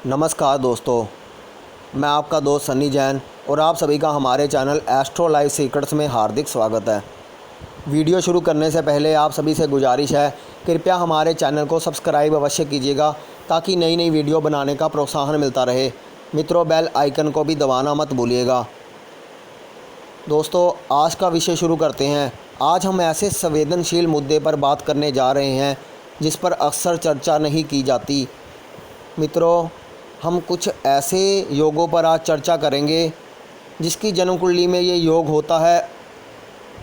नमस्कार दोस्तों, मैं आपका दोस्त सन्नी जैन और आप सभी का हमारे चैनल एस्ट्रो लाइव सीक्रेट्स में हार्दिक स्वागत है। वीडियो शुरू करने से पहले आप सभी से गुजारिश है, कृपया हमारे चैनल को सब्सक्राइब अवश्य कीजिएगा ताकि नई नई वीडियो बनाने का प्रोत्साहन मिलता रहे। मित्रों, बेल आइकन को भी दबाना मत भूलिएगा। दोस्तों, आज का विषय शुरू करते हैं। आज हम ऐसे संवेदनशील मुद्दे पर बात करने जा रहे हैं जिस पर अक्सर चर्चा नहीं की जाती। मित्रों, हम कुछ ऐसे योगों पर आज चर्चा करेंगे जिसकी जन्म कुंडली में ये योग होता है,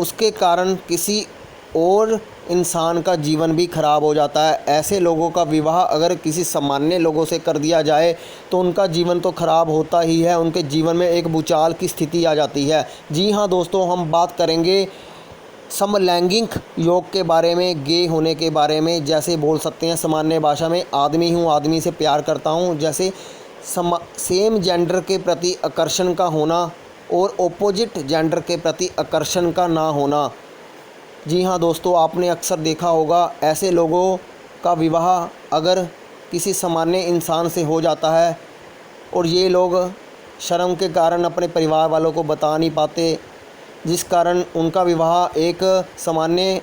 उसके कारण किसी और इंसान का जीवन भी खराब हो जाता है। ऐसे लोगों का विवाह अगर किसी सामान्य लोगों से कर दिया जाए तो उनका जीवन तो खराब होता ही है, उनके जीवन में एक भूचाल की स्थिति आ जाती है। जी हाँ दोस्तों, हम बात करेंगे समलैंगिक योग के बारे में, गे होने के बारे में। जैसे बोल सकते हैं सामान्य भाषा में, आदमी हूँ, आदमी से प्यार करता हूँ। जैसे सेम जेंडर के प्रति आकर्षण का होना और ओपोजिट जेंडर के प्रति आकर्षण का ना होना। जी हाँ दोस्तों, आपने अक्सर देखा होगा ऐसे लोगों का विवाह अगर किसी सामान्य इंसान से हो जाता है और ये लोग शर्म के कारण अपने परिवार वालों को बता नहीं पाते, जिस कारण उनका विवाह एक सामान्य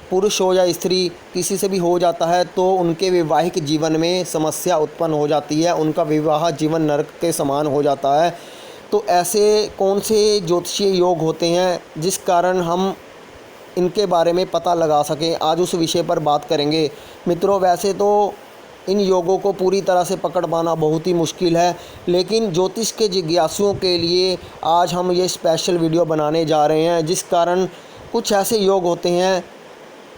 पुरुष हो या स्त्री किसी से भी हो जाता है तो उनके वैवाहिक जीवन में समस्या उत्पन्न हो जाती है, उनका विवाह जीवन नरक के समान हो जाता है। तो ऐसे कौन से ज्योतिषीय योग होते हैं जिस कारण हम इनके बारे में पता लगा सकें, आज उस विषय पर बात करेंगे। मित्रों, वैसे तो इन योगों को पूरी तरह से पकड़ पाना बहुत ही मुश्किल है, लेकिन ज्योतिष के जिज्ञासुओं के लिए आज हम ये स्पेशल वीडियो बनाने जा रहे हैं, जिस कारण कुछ ऐसे योग होते हैं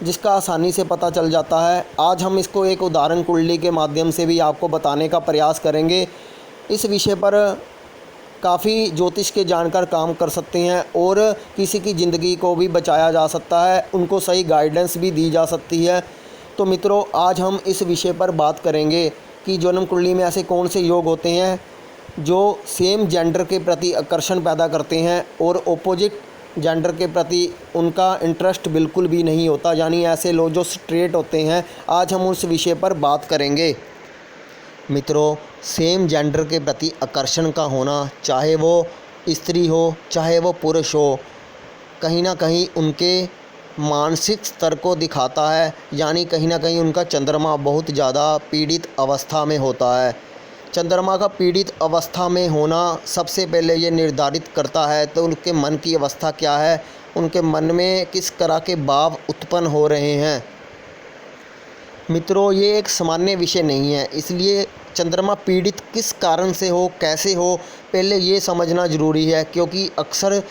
जिसका आसानी से पता चल जाता है। आज हम इसको एक उदाहरण कुंडली के माध्यम से भी आपको बताने का प्रयास करेंगे। इस विषय पर काफ़ी ज्योतिष के जानकार काम कर सकते हैं और किसी की ज़िंदगी को भी बचाया जा सकता है, उनको सही गाइडेंस भी दी जा सकती है। तो मित्रों, आज हम इस विषय पर बात करेंगे कि जन्म कुंडली में ऐसे कौन से योग होते हैं जो सेम जेंडर के प्रति आकर्षण पैदा करते हैं और ओपोजिट जेंडर के प्रति उनका इंटरेस्ट बिल्कुल भी नहीं होता, यानी ऐसे लोग जो स्ट्रेट होते हैं। आज हम उस विषय पर बात करेंगे। मित्रों, सेम जेंडर के प्रति आकर्षण का होना, चाहे वो स्त्री हो चाहे वो पुरुष हो, कहीं ना कहीं उनके मानसिक स्तर को दिखाता है, यानी कहीं ना कहीं उनका चंद्रमा बहुत ज़्यादा पीड़ित अवस्था में होता है। चंद्रमा का पीड़ित अवस्था में होना सबसे पहले ये निर्धारित करता है तो उनके मन की अवस्था क्या है, उनके मन में किस तरह के भाव उत्पन्न हो रहे हैं। मित्रों, ये एक सामान्य विषय नहीं है, इसलिए चंद्रमा पीड़ित किस कारण से हो, कैसे हो, पहले ये समझना ज़रूरी है, क्योंकि अक्सर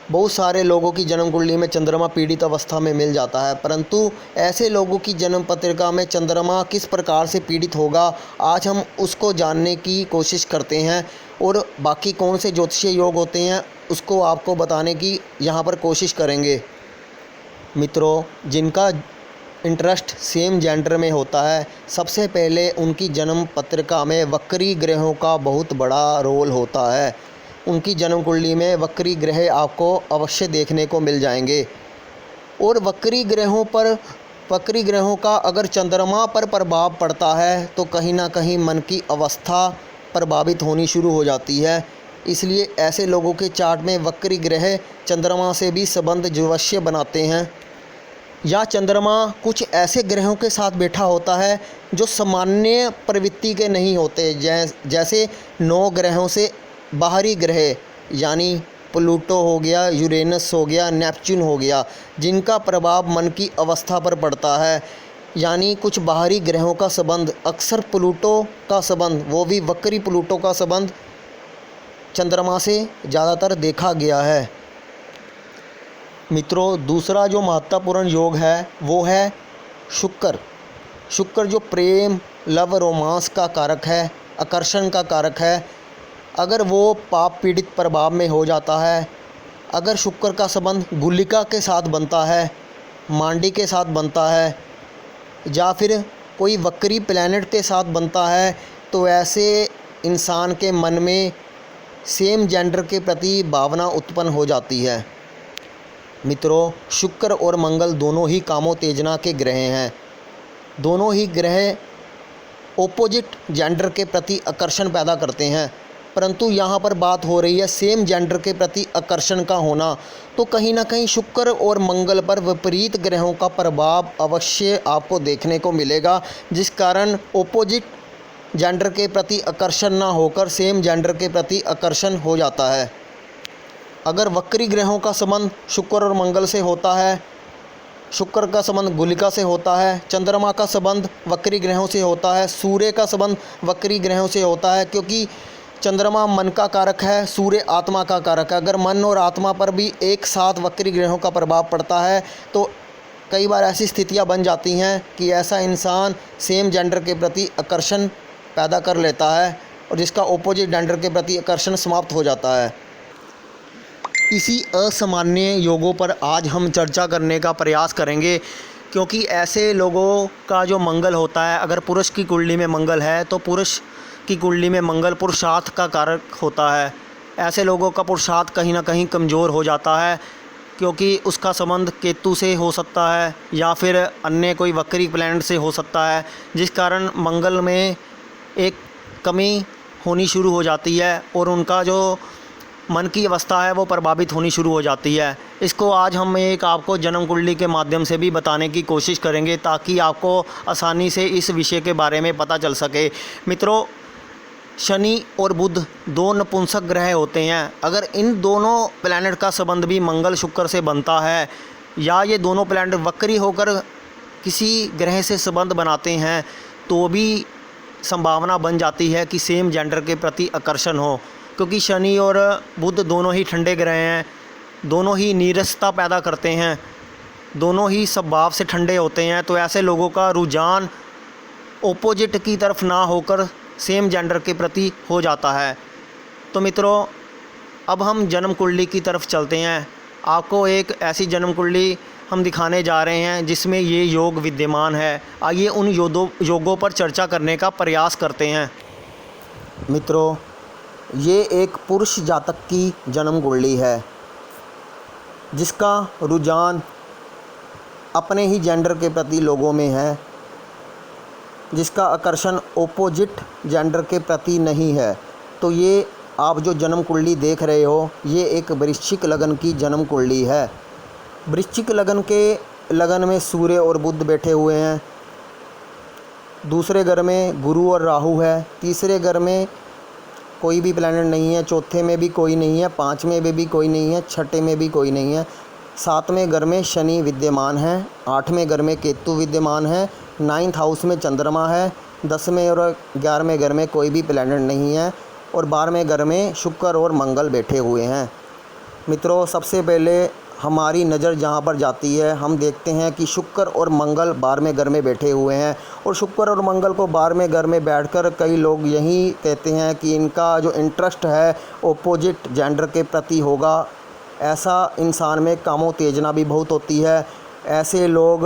बहुत सारे लोगों की जन्म कुंडली में चंद्रमा पीड़ित अवस्था में मिल जाता है, परंतु ऐसे लोगों की जन्म पत्रिका में चंद्रमा किस प्रकार से पीड़ित होगा, आज हम उसको जानने की कोशिश करते हैं और बाकी कौन से ज्योतिषीय योग होते हैं उसको आपको बताने की यहाँ पर कोशिश करेंगे। मित्रों, जिनका इंटरेस्ट सेम जेंडर में होता है, सबसे पहले उनकी जन्म पत्रिका में वक्री ग्रहों का बहुत बड़ा रोल होता है। उनकी जन्म कुंडली में वक्री ग्रह आपको अवश्य देखने को मिल जाएंगे और वक्री ग्रहों का अगर चंद्रमा पर प्रभाव पड़ता है तो कहीं ना कहीं मन की अवस्था प्रभावित होनी शुरू हो जाती है। इसलिए ऐसे लोगों के चार्ट में वक्री ग्रह चंद्रमा से भी संबंध ज्योतिष्य बनाते हैं, या चंद्रमा कुछ ऐसे ग्रहों के साथ बैठा होता है जो सामान्य प्रवृत्ति के नहीं होते, जैसे 9 ग्रहों से बाहरी ग्रह, यानी प्लूटो हो गया, यूरेनस हो गया, नेपच्यून हो गया, जिनका प्रभाव मन की अवस्था पर पड़ता है। यानी कुछ बाहरी ग्रहों का संबंध, अक्सर प्लूटो का संबंध, वो भी वक्री प्लूटो का संबंध चंद्रमा से ज़्यादातर देखा गया है। मित्रों, दूसरा जो महत्वपूर्ण योग है वो है शुक्र। शुक्र जो प्रेम, लव, रोमांस का कारक है, आकर्षण का कारक है, अगर वो पाप पीड़ित प्रभाव में हो जाता है, अगर शुक्र का संबंध गुलिका के साथ बनता है, मांडी के साथ बनता है, या फिर कोई वक्री प्लैनेट के साथ बनता है, तो ऐसे इंसान के मन में सेम जेंडर के प्रति भावना उत्पन्न हो जाती है। मित्रों, शुक्र और मंगल दोनों ही कामोत्तेजना के ग्रह हैं। दोनों ही ग्रह ओपोजिट जेंडर के प्रति आकर्षण पैदा करते हैं। परंतु यहाँ पर बात हो रही है सेम जेंडर के प्रति आकर्षण का होना, तो कहीं ना कहीं शुक्र और मंगल पर विपरीत ग्रहों का प्रभाव अवश्य आपको देखने को मिलेगा, जिस कारण ओपोजिट जेंडर के प्रति आकर्षण ना होकर सेम जेंडर के प्रति आकर्षण हो जाता है। अगर वक्री ग्रहों का संबंध शुक्र और मंगल से होता है, शुक्र का संबंध गुलिका से होता है, चंद्रमा का संबंध वक्री ग्रहों से होता है, सूर्य का संबंध वक्री ग्रहों से होता है, क्योंकि चंद्रमा मन का कारक है, सूर्य आत्मा का कारक है। अगर मन और आत्मा पर भी एक साथ वक्री ग्रहों का प्रभाव पड़ता है तो कई बार ऐसी स्थितियां बन जाती हैं कि ऐसा इंसान सेम जेंडर के प्रति आकर्षण पैदा कर लेता है और जिसका ओपोजिट जेंडर के प्रति आकर्षण समाप्त हो जाता है। इसी असामान्य योगों पर आज हम चर्चा करने का प्रयास करेंगे, क्योंकि ऐसे लोगों का जो मंगल होता है, अगर पुरुष की कुंडली में मंगल है तो पुरुष की कुंडली में मंगल पुरुषार्थ का कारक होता है। ऐसे लोगों का पुरुषार्थ कहीं ना कहीं कमज़ोर हो जाता है, क्योंकि उसका संबंध केतु से हो सकता है या फिर अन्य कोई वक्री प्लैनेट से हो सकता है, जिस कारण मंगल में एक कमी होनी शुरू हो जाती है और उनका जो मन की अवस्था है वो प्रभावित होनी शुरू हो जाती है। इसको आज हम आपको जन्म कुंडली के माध्यम से भी बताने की कोशिश करेंगे, ताकि आपको आसानी से इस विषय के बारे में पता चल सके। मित्रों, शनि और बुध दो नपुंसक ग्रह होते हैं। अगर इन दोनों प्लैनेट का संबंध भी मंगल शुक्र से बनता है, या ये दोनों प्लैनेट वक्री होकर किसी ग्रह से संबंध बनाते हैं, तो भी संभावना बन जाती है कि सेम जेंडर के प्रति आकर्षण हो, क्योंकि शनि और बुध दोनों ही ठंडे ग्रह हैं, दोनों ही नीरसता पैदा करते हैं, दोनों ही स्वभाव से ठंडे होते हैं। तो ऐसे लोगों का रुझान ओपोजिट की तरफ ना होकर सेम जेंडर के प्रति हो जाता है। तो मित्रों, अब हम जन्म कुंडली की तरफ चलते हैं। आपको एक ऐसी जन्म कुंडली हम दिखाने जा रहे हैं जिसमें ये योग विद्यमान है। आइए उन योगों पर चर्चा करने का प्रयास करते हैं। मित्रों, ये एक पुरुष जातक की जन्म कुंडली है, जिसका रुझान अपने ही जेंडर के प्रति लोगों में है, जिसका आकर्षण ओपोजिट जेंडर के प्रति नहीं है। तो ये आप जो जन्म कुंडली देख रहे हो, ये एक वृश्चिक लगन की जन्म कुंडली है। वृश्चिक लगन में सूर्य और बुध बैठे हुए हैं, दूसरे घर में गुरु और राहु है, तीसरे घर में कोई भी प्लैनेट नहीं है, चौथे में भी कोई नहीं है, पाँचवें में भी कोई नहीं है, छठे में भी कोई नहीं है, सातवें घर में शनि विद्यमान है, आठवें घर में केतु विद्यमान है, 9th हाउस में चंद्रमा है, 10वें और 11वें घर में कोई भी प्लैनेट नहीं है और 12वें घर में शुक्र और मंगल बैठे हुए हैं। मित्रों, सबसे पहले हमारी नज़र जहाँ पर जाती है, हम देखते हैं कि शुक्र और मंगल 12वें घर में बैठे हुए हैं। और शुक्र और मंगल को 12वें घर में बैठकर कई लोग यही कहते हैं कि इनका जो इंटरेस्ट है ओपोजिट जेंडर के प्रति होगा। ऐसा इंसान में कामोत्तेजना भी बहुत होती है। ऐसे लोग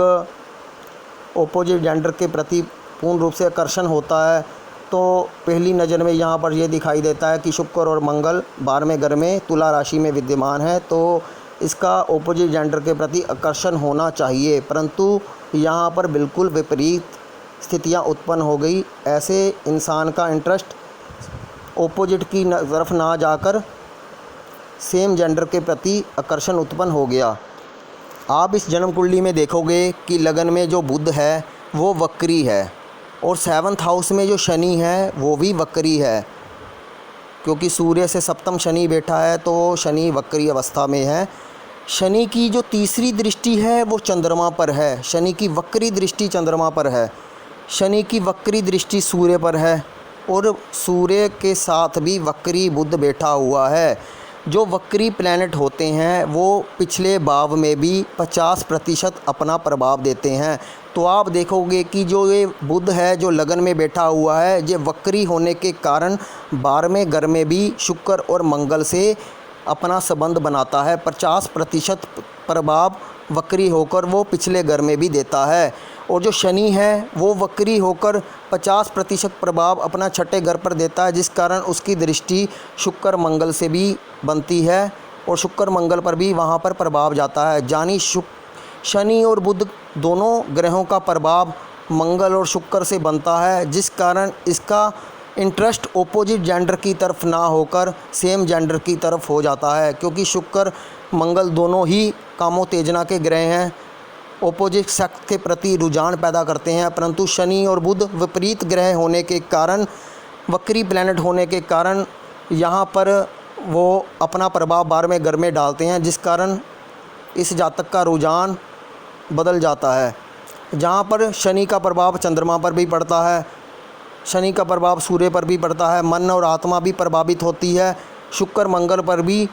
ओपोजिट जेंडर के प्रति पूर्ण रूप से आकर्षण होता है। तो पहली नज़र में यहाँ पर यह दिखाई देता है कि शुक्र और मंगल 12वें घर में तुला राशि में विद्यमान है, तो इसका ओपोजिट जेंडर के प्रति आकर्षण होना चाहिए। परंतु यहाँ पर बिल्कुल विपरीत स्थितियाँ उत्पन्न हो गई। ऐसे इंसान का इंटरेस्ट ओपोजिट की तरफ ना जाकर सेम जेंडर के प्रति आकर्षण उत्पन्न हो गया। आप इस जन्म कुंडली में देखोगे कि लगन में जो बुध है वो वक्री है और 7th हाउस में जो शनि है वो भी वक्री है, क्योंकि सूर्य से सप्तम शनि बैठा है तो शनि वक्री अवस्था में है। शनि की जो तीसरी दृष्टि है वो चंद्रमा पर है, शनि की वक्री दृष्टि चंद्रमा पर है, शनि की वक्री दृष्टि सूर्य पर है और सूर्य के साथ भी वक्री बुध बैठा हुआ है। जो वक्री प्लैनेट होते हैं वो पिछले भाव में भी 50% अपना प्रभाव देते हैं। तो आप देखोगे कि जो ये बुध है जो लगन में बैठा हुआ है, ये वक्री होने के कारण 12वें घर में भी शुक्र और मंगल से अपना संबंध बनाता है। 50% प्रभाव वक्री होकर वो पिछले घर में भी देता है। और जो शनि है वो वक्री होकर 50% प्रभाव अपना छठे घर पर देता है, जिस कारण उसकी दृष्टि शुक्र मंगल से भी बनती है और शुक्र मंगल पर भी वहाँ पर प्रभाव जाता है। यानी शनि और बुध दोनों ग्रहों का प्रभाव मंगल और शुक्र से बनता है, जिस कारण इसका इंटरेस्ट ऑपोजिट जेंडर की तरफ ना होकर सेम जेंडर की तरफ हो जाता है, क्योंकि शुक्र मंगल दोनों ही कामोत्तेजना के ग्रह हैं, ऑपोजिट सेक्स के प्रति रुझान पैदा करते हैं। परंतु शनि और बुध विपरीत ग्रह होने के कारण, वक्री प्लैनेट होने के कारण यहाँ पर वो अपना प्रभाव 12वें घर में डालते हैं, जिस कारण इस जातक का रुझान बदल जाता है। जहाँ पर शनि का प्रभाव चंद्रमा पर भी पड़ता है, शनि का प्रभाव सूर्य पर भी पड़ता है, मन और आत्मा भी प्रभावित होती है। शुक्र मंगल पर भी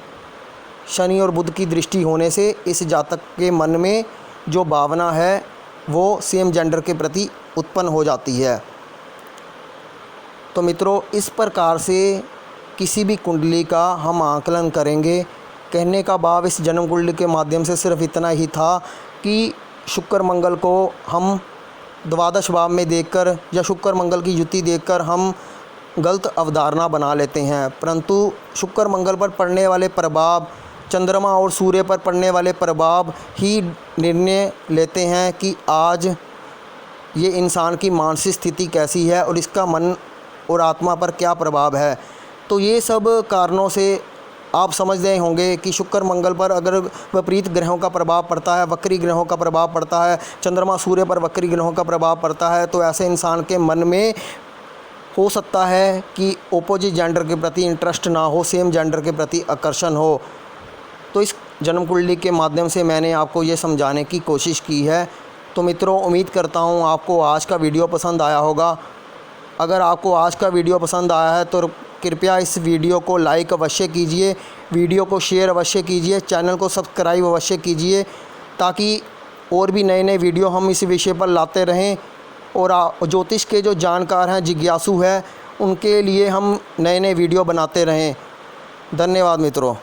शनि और बुध की दृष्टि होने से इस जातक के मन में जो भावना है वो सेम जेंडर के प्रति उत्पन्न हो जाती है। तो मित्रों, इस प्रकार से किसी भी कुंडली का हम आकलन करेंगे। कहने का भाव इस जन्म कुंडली के माध्यम से सिर्फ इतना ही था कि शुक्र मंगल को हम द्वादश भाव में देखकर या शुक्र मंगल की युति देखकर हम गलत अवधारणा बना लेते हैं, परंतु शुक्र मंगल पर पड़ने वाले प्रभाव, चंद्रमा और सूर्य पर पड़ने वाले प्रभाव ही निर्णय लेते हैं कि आज ये इंसान की मानसिक स्थिति कैसी है और इसका मन और आत्मा पर क्या प्रभाव है। तो ये सब कारणों से आप समझ रहे होंगे कि शुक्र मंगल पर अगर विपरीत ग्रहों का प्रभाव पड़ता है, वक्री ग्रहों का प्रभाव पड़ता है, चंद्रमा सूर्य पर वक्री ग्रहों का प्रभाव पड़ता है, तो ऐसे इंसान के मन में हो सकता है कि ऑपोजिट जेंडर के प्रति इंटरेस्ट ना हो, सेम जेंडर के प्रति आकर्षण हो। तो इस जन्म कुंडली के माध्यम से मैंने आपको ये समझाने की कोशिश की है। तो मित्रों, उम्मीद करता हूँ आपको आज का वीडियो पसंद आया होगा। अगर आपको आज का वीडियो पसंद आया है तो कृपया इस वीडियो को लाइक अवश्य कीजिए, वीडियो को शेयर अवश्य कीजिए, चैनल को सब्सक्राइब अवश्य कीजिए, ताकि और भी नए नए वीडियो हम इस विषय पर लाते रहें और ज्योतिष के जो जानकार हैं, जिज्ञासु हैं, उनके लिए हम नए नए वीडियो बनाते रहें। धन्यवाद मित्रों।